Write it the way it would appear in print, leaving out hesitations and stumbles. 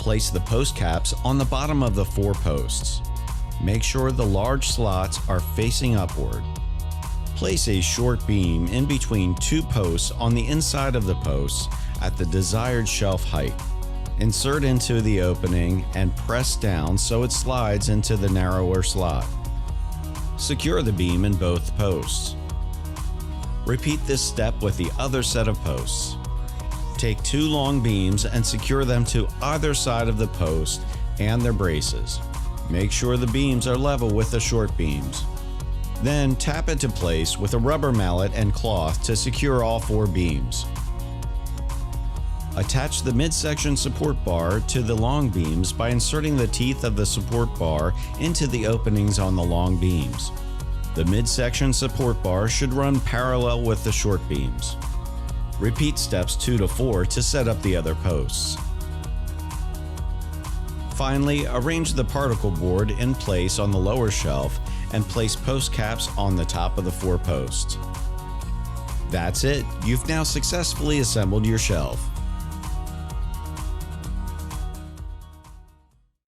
place the post caps on the bottom of the 4 posts. Make sure the large slots are facing upward. Place a short beam in between 2 posts on the inside of the posts at the desired shelf height. Insert into the opening and press down so it slides into the narrower slot. Secure the beam in both posts. Repeat this step with the other set of posts. Take 2 long beams and secure them to either side of the post and their braces. Make sure the beams are level with the short beams. Then tap into place with a rubber mallet and cloth to secure all 4 beams. Attach the midsection support bar to the long beams by inserting the teeth of the support bar into the openings on the long beams. The midsection support bar should run parallel with the short beams. Repeat steps 2 to 4 to set up the other posts. Finally, arrange the particle board in place on the lower shelf and place post caps on the top of the 4 posts. That's it. You've now successfully assembled your shelf.